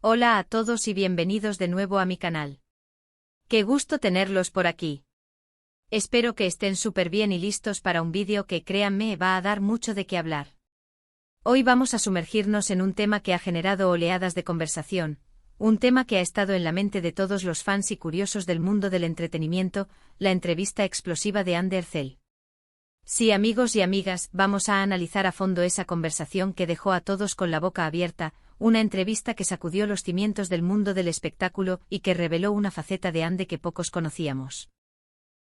Hola a todos y bienvenidos de nuevo a mi canal. Qué gusto tenerlos por aquí. Espero que estén súper bien y listos para un vídeo que, créanme, va a dar mucho de qué hablar. Hoy vamos a sumergirnos en un tema que ha generado oleadas de conversación, un tema que ha estado en la mente de todos los fans y curiosos del mundo del entretenimiento, la entrevista explosiva de Ander Zell. Sí, amigos y amigas, vamos a analizar a fondo esa conversación que dejó a todos con la boca abierta, una entrevista que sacudió los cimientos del mundo del espectáculo y que reveló una faceta de Ande que pocos conocíamos.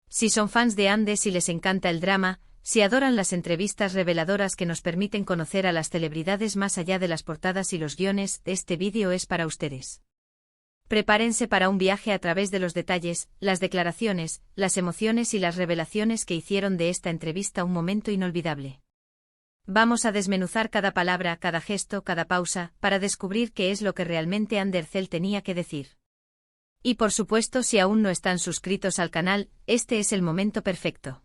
Si son fans de Ande, si les encanta el drama, si adoran las entrevistas reveladoras que nos permiten conocer a las celebridades más allá de las portadas y los guiones, este vídeo es para ustedes. Prepárense para un viaje a través de los detalles, las declaraciones, las emociones y las revelaciones que hicieron de esta entrevista un momento inolvidable. Vamos a desmenuzar cada palabra, cada gesto, cada pausa, para descubrir qué es lo que realmente Ander Zell tenía que decir. Y por supuesto, si aún no están suscritos al canal, este es el momento perfecto.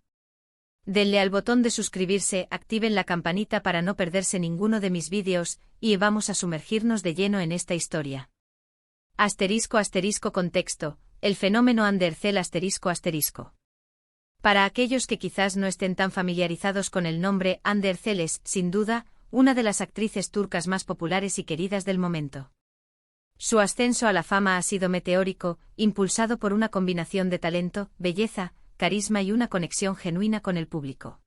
Denle al botón de suscribirse, activen la campanita para no perderse ninguno de mis vídeos, y vamos a sumergirnos de lleno en esta historia. Contexto, el fenómeno Ander Zell ***. Para aquellos que quizás no estén tan familiarizados con el nombre, Ander Zell es, sin duda, una de las actrices turcas más populares y queridas del momento. Su ascenso a la fama ha sido meteórico, impulsado por una combinación de talento, belleza, carisma y una conexión genuina con el público.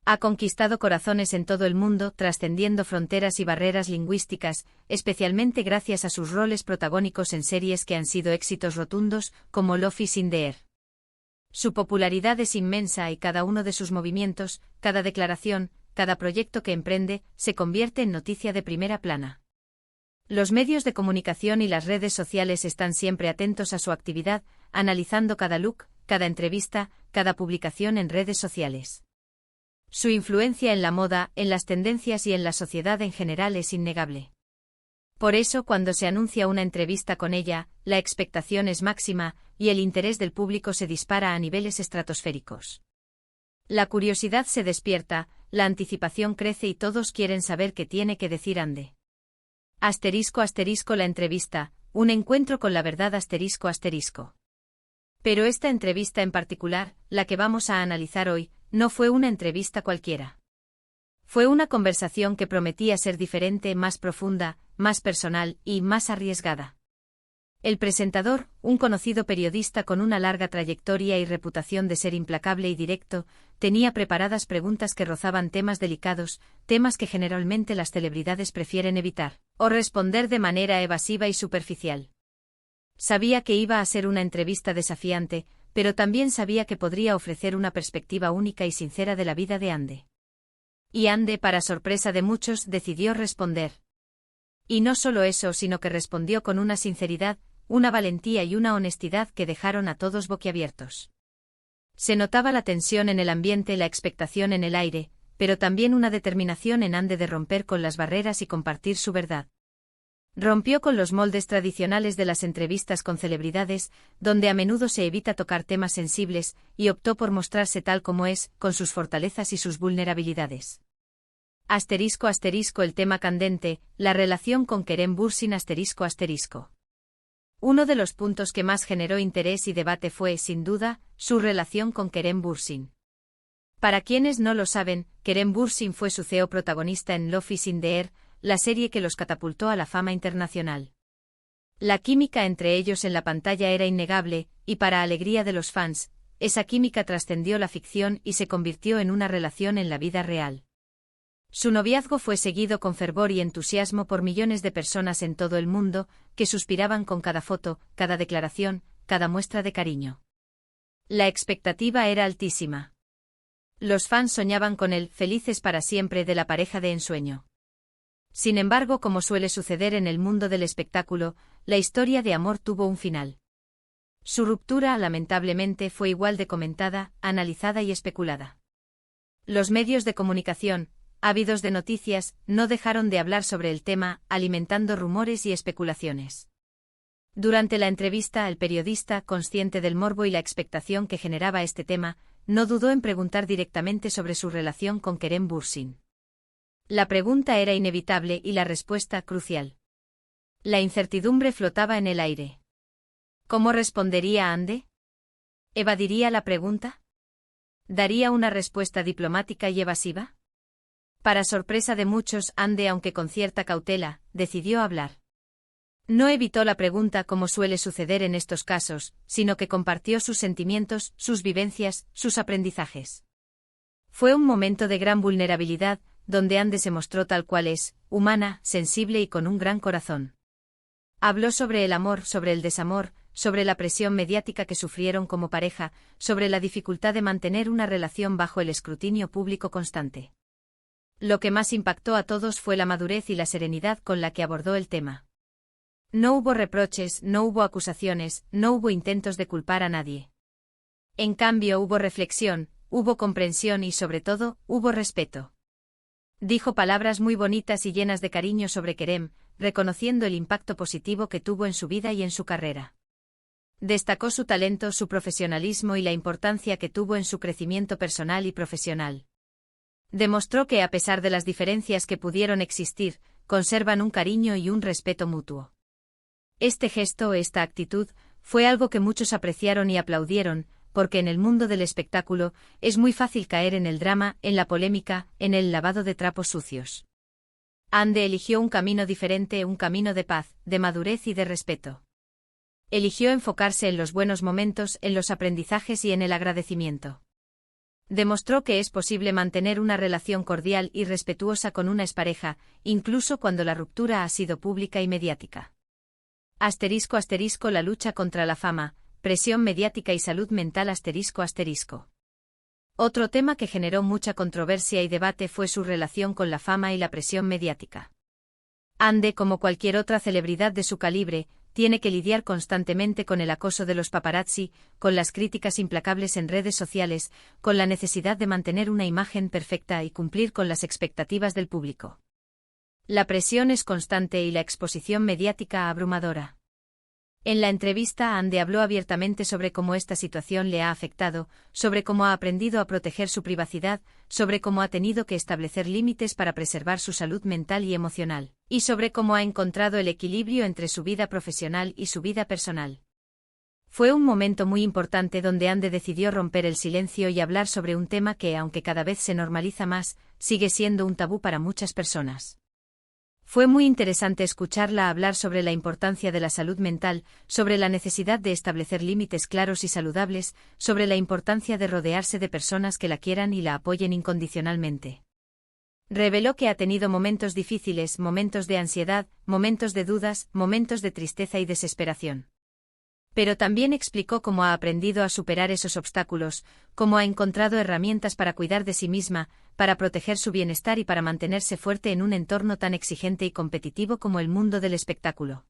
Ha conquistado corazones en todo el mundo, trascendiendo fronteras y barreras lingüísticas, especialmente gracias a sus roles protagónicos en series que han sido éxitos rotundos, como Love is in the Air. Su popularidad es inmensa y cada uno de sus movimientos, cada declaración, cada proyecto que emprende, se convierte en noticia de primera plana. Los medios de comunicación y las redes sociales están siempre atentos a su actividad, analizando cada look, cada entrevista, cada publicación en redes sociales. Su influencia en la moda, en las tendencias y en la sociedad en general es innegable. Por eso, cuando se anuncia una entrevista con ella, la expectación es máxima, y el interés del público se dispara a niveles estratosféricos. La curiosidad se despierta, la anticipación crece y todos quieren saber qué tiene que decir Ande. La entrevista, un encuentro con la verdad ***. Pero esta entrevista en particular, la que vamos a analizar hoy, no fue una entrevista cualquiera. Fue una conversación que prometía ser diferente, más profunda, más personal y más arriesgada. El presentador, un conocido periodista con una larga trayectoria y reputación de ser implacable y directo, tenía preparadas preguntas que rozaban temas delicados, temas que generalmente las celebridades prefieren evitar, o responder de manera evasiva y superficial. Sabía que iba a ser una entrevista desafiante, pero también sabía que podría ofrecer una perspectiva única y sincera de la vida de Ande. Y Ande, para sorpresa de muchos, decidió responder. Y no solo eso, sino que respondió con una sinceridad, una valentía y una honestidad que dejaron a todos boquiabiertos. Se notaba la tensión en el ambiente, la expectación en el aire, pero también una determinación en Ande de romper con las barreras y compartir su verdad. Rompió con los moldes tradicionales de las entrevistas con celebridades, donde a menudo se evita tocar temas sensibles, y optó por mostrarse tal como es, con sus fortalezas y sus vulnerabilidades. El tema candente, la relación con Kerem Bürsin ***. Uno de los puntos que más generó interés y debate fue, sin duda, su relación con Kerem Bürsin. Para quienes no lo saben, Kerem Bürsin fue su CEO protagonista en Love is in the Air, la serie que los catapultó a la fama internacional. La química entre ellos en la pantalla era innegable, y para alegría de los fans, esa química trascendió la ficción y se convirtió en una relación en la vida real. Su noviazgo fue seguido con fervor y entusiasmo por millones de personas en todo el mundo, que suspiraban con cada foto, cada declaración, cada muestra de cariño. La expectativa era altísima. Los fans soñaban con el felices para siempre de la pareja de ensueño. Sin embargo, como suele suceder en el mundo del espectáculo, la historia de amor tuvo un final. Su ruptura, lamentablemente, fue igual de comentada, analizada y especulada. Los medios de comunicación, ávidos de noticias, no dejaron de hablar sobre el tema, alimentando rumores y especulaciones. Durante la entrevista, el periodista, consciente del morbo y la expectación que generaba este tema, no dudó en preguntar directamente sobre su relación con Kerem Bürsin. La pregunta era inevitable y la respuesta crucial. La incertidumbre flotaba en el aire. ¿Cómo respondería Ande? ¿Evadiría la pregunta? ¿Daría una respuesta diplomática y evasiva? Para sorpresa de muchos, Ande, aunque con cierta cautela, decidió hablar. No evitó la pregunta como suele suceder en estos casos, sino que compartió sus sentimientos, sus vivencias, sus aprendizajes. Fue un momento de gran vulnerabilidad, donde Ande se mostró tal cual es, humana, sensible y con un gran corazón. Habló sobre el amor, sobre el desamor, sobre la presión mediática que sufrieron como pareja, sobre la dificultad de mantener una relación bajo el escrutinio público constante. Lo que más impactó a todos fue la madurez y la serenidad con la que abordó el tema. No hubo reproches, no hubo acusaciones, no hubo intentos de culpar a nadie. En cambio, hubo reflexión, hubo comprensión y, sobre todo, hubo respeto. Dijo palabras muy bonitas y llenas de cariño sobre Kerem, reconociendo el impacto positivo que tuvo en su vida y en su carrera. Destacó su talento, su profesionalismo y la importancia que tuvo en su crecimiento personal y profesional. Demostró que, a pesar de las diferencias que pudieron existir, conservan un cariño y un respeto mutuo. Este gesto, esta actitud, fue algo que muchos apreciaron y aplaudieron, porque en el mundo del espectáculo es muy fácil caer en el drama, en la polémica, en el lavado de trapos sucios. Ande eligió un camino diferente, un camino de paz, de madurez y de respeto. Eligió enfocarse en los buenos momentos, en los aprendizajes y en el agradecimiento. Demostró que es posible mantener una relación cordial y respetuosa con una expareja, incluso cuando la ruptura ha sido pública y mediática. *** La lucha contra la fama, presión mediática y salud mental ***. Otro tema que generó mucha controversia y debate fue su relación con la fama y la presión mediática. Ande, como cualquier otra celebridad de su calibre, tiene que lidiar constantemente con el acoso de los paparazzi, con las críticas implacables en redes sociales, con la necesidad de mantener una imagen perfecta y cumplir con las expectativas del público. La presión es constante y la exposición mediática abrumadora. En la entrevista, Ande habló abiertamente sobre cómo esta situación le ha afectado, sobre cómo ha aprendido a proteger su privacidad, sobre cómo ha tenido que establecer límites para preservar su salud mental y emocional, y sobre cómo ha encontrado el equilibrio entre su vida profesional y su vida personal. Fue un momento muy importante donde Ande decidió romper el silencio y hablar sobre un tema que, aunque cada vez se normaliza más, sigue siendo un tabú para muchas personas. Fue muy interesante escucharla hablar sobre la importancia de la salud mental, sobre la necesidad de establecer límites claros y saludables, sobre la importancia de rodearse de personas que la quieran y la apoyen incondicionalmente. Reveló que ha tenido momentos difíciles, momentos de ansiedad, momentos de dudas, momentos de tristeza y desesperación. Pero también explicó cómo ha aprendido a superar esos obstáculos, cómo ha encontrado herramientas para cuidar de sí misma, para proteger su bienestar y para mantenerse fuerte en un entorno tan exigente y competitivo como el mundo del espectáculo.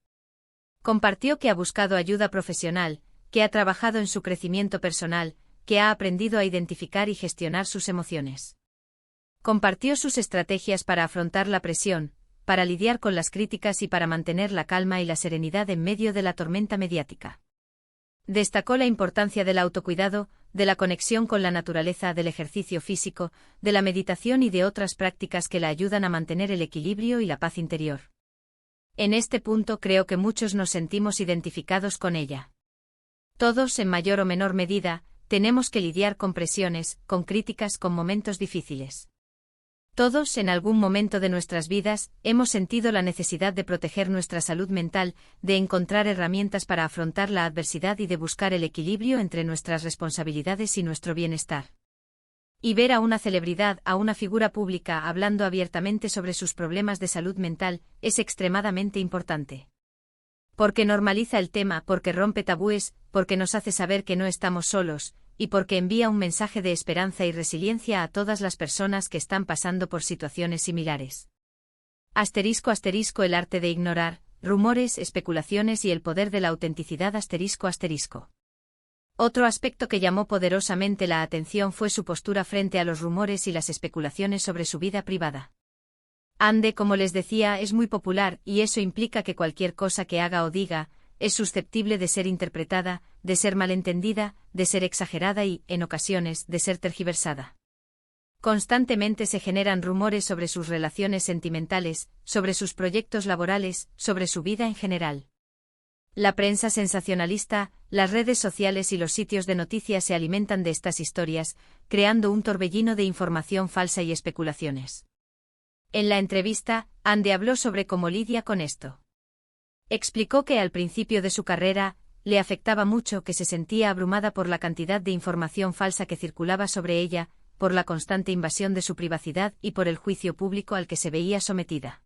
Compartió que ha buscado ayuda profesional, que ha trabajado en su crecimiento personal, que ha aprendido a identificar y gestionar sus emociones. Compartió sus estrategias para afrontar la presión, para lidiar con las críticas y para mantener la calma y la serenidad en medio de la tormenta mediática. Destacó la importancia del autocuidado, de la conexión con la naturaleza, del ejercicio físico, de la meditación y de otras prácticas que la ayudan a mantener el equilibrio y la paz interior. En este punto creo que muchos nos sentimos identificados con ella. Todos, en mayor o menor medida, tenemos que lidiar con presiones, con críticas, con momentos difíciles. Todos, en algún momento de nuestras vidas, hemos sentido la necesidad de proteger nuestra salud mental, de encontrar herramientas para afrontar la adversidad y de buscar el equilibrio entre nuestras responsabilidades y nuestro bienestar. Y ver a una celebridad, a una figura pública hablando abiertamente sobre sus problemas de salud mental, es extremadamente importante. Porque normaliza el tema, porque rompe tabúes, porque nos hace saber que no estamos solos, y porque envía un mensaje de esperanza y resiliencia a todas las personas que están pasando por situaciones similares. ***, el arte de ignorar, rumores, especulaciones y el poder de la autenticidad ***. Otro aspecto que llamó poderosamente la atención fue su postura frente a los rumores y las especulaciones sobre su vida privada. Ande, como les decía, es muy popular, y eso implica que cualquier cosa que haga o diga, es susceptible de ser interpretada, de ser malentendida, de ser exagerada y, en ocasiones, de ser tergiversada. Constantemente se generan rumores sobre sus relaciones sentimentales, sobre sus proyectos laborales, sobre su vida en general. La prensa sensacionalista, las redes sociales y los sitios de noticias se alimentan de estas historias, creando un torbellino de información falsa y especulaciones. En la entrevista, Ande habló sobre cómo lidia con esto. Explicó que al principio de su carrera, le afectaba mucho, que se sentía abrumada por la cantidad de información falsa que circulaba sobre ella, por la constante invasión de su privacidad y por el juicio público al que se veía sometida.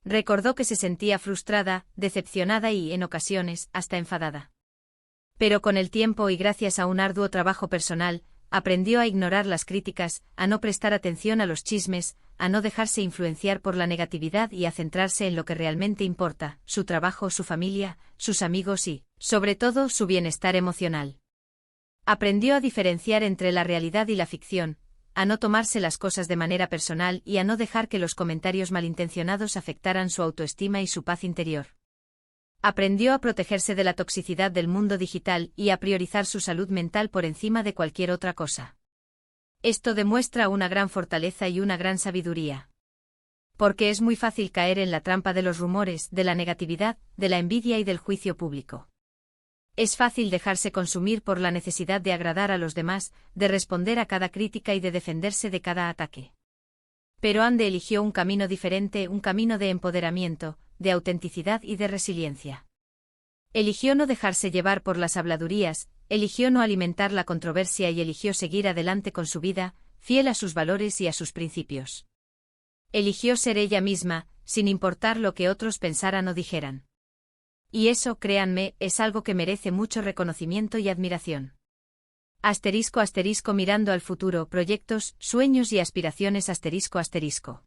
Recordó que se sentía frustrada, decepcionada y, en ocasiones, hasta enfadada. Pero con el tiempo y gracias a un arduo trabajo personal, aprendió a ignorar las críticas, a no prestar atención a los chismes, a no dejarse influenciar por la negatividad y a centrarse en lo que realmente importa, su trabajo, su familia, sus amigos y, sobre todo, su bienestar emocional. Aprendió a diferenciar entre la realidad y la ficción, a no tomarse las cosas de manera personal y a no dejar que los comentarios malintencionados afectaran su autoestima y su paz interior. Aprendió a protegerse de la toxicidad del mundo digital y a priorizar su salud mental por encima de cualquier otra cosa. Esto demuestra una gran fortaleza y una gran sabiduría. Porque es muy fácil caer en la trampa de los rumores, de la negatividad, de la envidia y del juicio público. Es fácil dejarse consumir por la necesidad de agradar a los demás, de responder a cada crítica y de defenderse de cada ataque. Pero Ande eligió un camino diferente, un camino de empoderamiento, de autenticidad y de resiliencia. Eligió no dejarse llevar por las habladurías, eligió no alimentar la controversia y eligió seguir adelante con su vida, fiel a sus valores y a sus principios. Eligió ser ella misma, sin importar lo que otros pensaran o dijeran. Y eso, créanme, es algo que merece mucho reconocimiento y admiración. Asterisco asterisco mirando al futuro, proyectos, sueños y aspiraciones asterisco asterisco.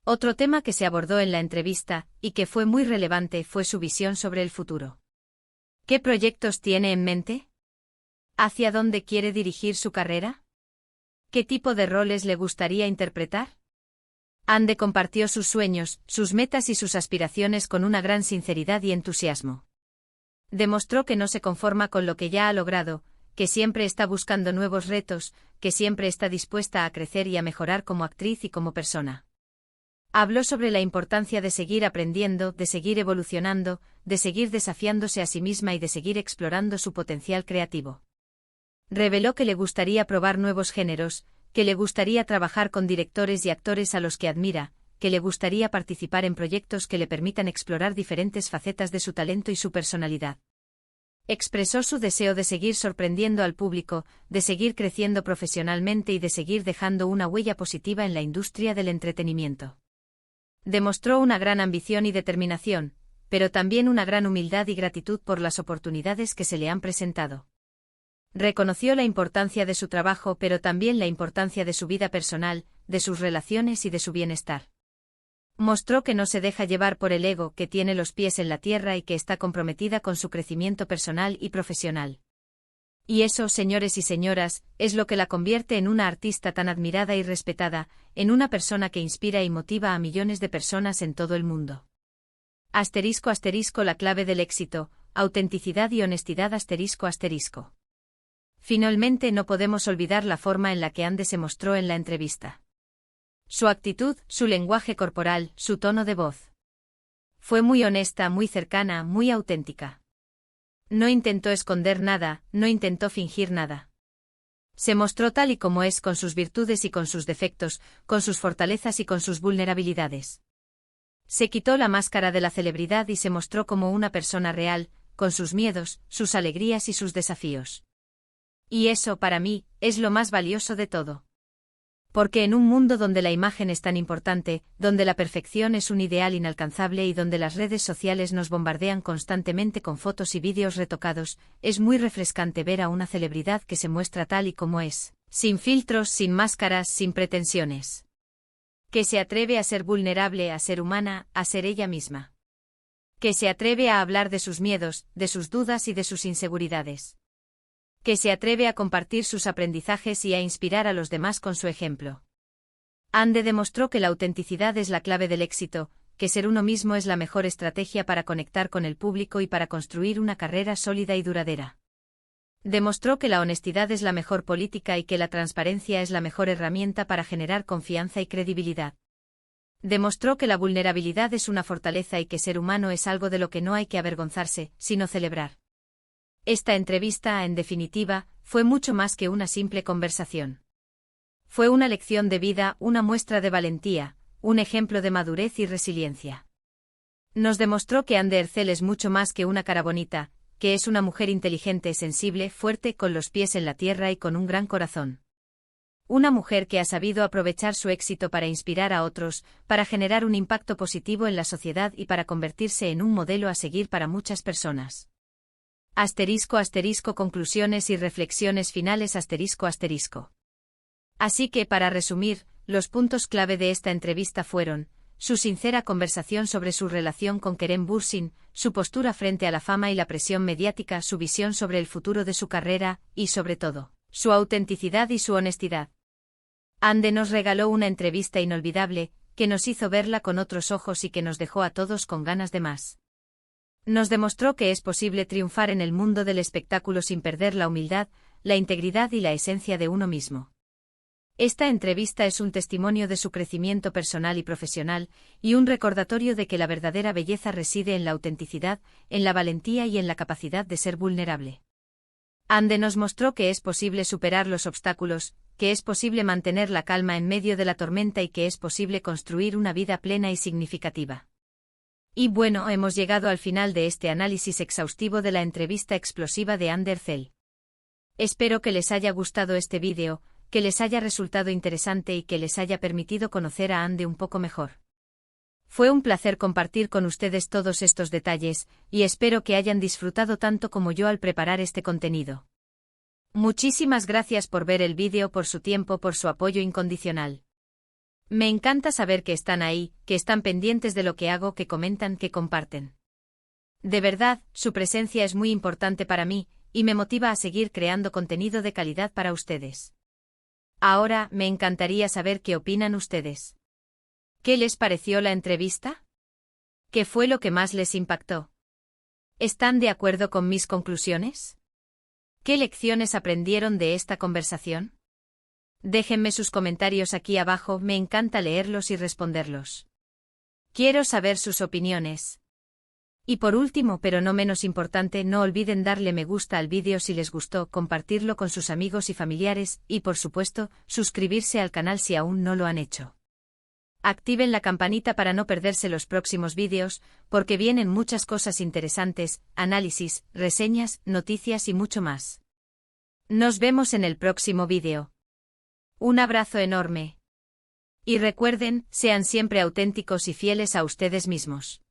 Otro tema que se abordó en la entrevista, y que fue muy relevante, fue su visión sobre el futuro. ¿Qué proyectos tiene en mente? ¿Hacia dónde quiere dirigir su carrera? ¿Qué tipo de roles le gustaría interpretar? Ande compartió sus sueños, sus metas y sus aspiraciones con una gran sinceridad y entusiasmo. Demostró que no se conforma con lo que ya ha logrado, que siempre está buscando nuevos retos, que siempre está dispuesta a crecer y a mejorar como actriz y como persona. Habló sobre la importancia de seguir aprendiendo, de seguir evolucionando, de seguir desafiándose a sí misma y de seguir explorando su potencial creativo. Reveló que le gustaría probar nuevos géneros, que le gustaría trabajar con directores y actores a los que admira, que le gustaría participar en proyectos que le permitan explorar diferentes facetas de su talento y su personalidad. Expresó su deseo de seguir sorprendiendo al público, de seguir creciendo profesionalmente y de seguir dejando una huella positiva en la industria del entretenimiento. Demostró una gran ambición y determinación, pero también una gran humildad y gratitud por las oportunidades que se le han presentado. Reconoció la importancia de su trabajo, pero también la importancia de su vida personal, de sus relaciones y de su bienestar. Mostró que no se deja llevar por el ego, que tiene los pies en la tierra y que está comprometida con su crecimiento personal y profesional. Y eso, señores y señoras, es lo que la convierte en una artista tan admirada y respetada, en una persona que inspira y motiva a millones de personas en todo el mundo. Asterisco asterisco la clave del éxito, autenticidad y honestidad asterisco asterisco. Finalmente no podemos olvidar la forma en la que Ande se mostró en la entrevista. Su actitud, su lenguaje corporal, su tono de voz. Fue muy honesta, muy cercana, muy auténtica. No intentó esconder nada, no intentó fingir nada. Se mostró tal y como es, con sus virtudes y con sus defectos, con sus fortalezas y con sus vulnerabilidades. Se quitó la máscara de la celebridad y se mostró como una persona real, con sus miedos, sus alegrías y sus desafíos. Y eso, para mí, es lo más valioso de todo. Porque en un mundo donde la imagen es tan importante, donde la perfección es un ideal inalcanzable y donde las redes sociales nos bombardean constantemente con fotos y vídeos retocados, es muy refrescante ver a una celebridad que se muestra tal y como es, sin filtros, sin máscaras, sin pretensiones. Que se atreve a ser vulnerable, a ser humana, a ser ella misma. Que se atreve a hablar de sus miedos, de sus dudas y de sus inseguridades. Que se atreve a compartir sus aprendizajes y a inspirar a los demás con su ejemplo. Ande demostró que la autenticidad es la clave del éxito, que ser uno mismo es la mejor estrategia para conectar con el público y para construir una carrera sólida y duradera. Demostró que la honestidad es la mejor política y que la transparencia es la mejor herramienta para generar confianza y credibilidad. Demostró que la vulnerabilidad es una fortaleza y que ser humano es algo de lo que no hay que avergonzarse, sino celebrar. Esta entrevista, en definitiva, fue mucho más que una simple conversación. Fue una lección de vida, una muestra de valentía, un ejemplo de madurez y resiliencia. Nos demostró que Anne Ercel es mucho más que una cara bonita, que es una mujer inteligente, sensible, fuerte, con los pies en la tierra y con un gran corazón. Una mujer que ha sabido aprovechar su éxito para inspirar a otros, para generar un impacto positivo en la sociedad y para convertirse en un modelo a seguir para muchas personas. *** Conclusiones y reflexiones finales ***. Así que, para resumir, los puntos clave de esta entrevista fueron: su sincera conversación sobre su relación con Kerem Bürsin, su postura frente a la fama y la presión mediática, su visión sobre el futuro de su carrera, y sobre todo, su autenticidad y su honestidad. Anne nos regaló una entrevista inolvidable, que nos hizo verla con otros ojos y que nos dejó a todos con ganas de más. Nos demostró que es posible triunfar en el mundo del espectáculo sin perder la humildad, la integridad y la esencia de uno mismo. Esta entrevista es un testimonio de su crecimiento personal y profesional, y un recordatorio de que la verdadera belleza reside en la autenticidad, en la valentía y en la capacidad de ser vulnerable. Anne nos mostró que es posible superar los obstáculos, que es posible mantener la calma en medio de la tormenta y que es posible construir una vida plena y significativa. Y bueno, hemos llegado al final de este análisis exhaustivo de la entrevista explosiva de Anne Ercel. Espero que les haya gustado este vídeo, que les haya resultado interesante y que les haya permitido conocer a Anne un poco mejor. Fue un placer compartir con ustedes todos estos detalles, y espero que hayan disfrutado tanto como yo al preparar este contenido. Muchísimas gracias por ver el vídeo, por su tiempo, por su apoyo incondicional. Me encanta saber que están ahí, que están pendientes de lo que hago, que comentan, que comparten. De verdad, su presencia es muy importante para mí, y me motiva a seguir creando contenido de calidad para ustedes. Ahora, me encantaría saber qué opinan ustedes. ¿Qué les pareció la entrevista? ¿Qué fue lo que más les impactó? ¿Están de acuerdo con mis conclusiones? ¿Qué lecciones aprendieron de esta conversación? Déjenme sus comentarios aquí abajo, me encanta leerlos y responderlos. Quiero saber sus opiniones. Y por último, pero no menos importante, no olviden darle me gusta al vídeo si les gustó, compartirlo con sus amigos y familiares, y por supuesto, suscribirse al canal si aún no lo han hecho. Activen la campanita para no perderse los próximos vídeos, porque vienen muchas cosas interesantes, análisis, reseñas, noticias y mucho más. Nos vemos en el próximo vídeo. Un abrazo enorme. Y recuerden, sean siempre auténticos y fieles a ustedes mismos.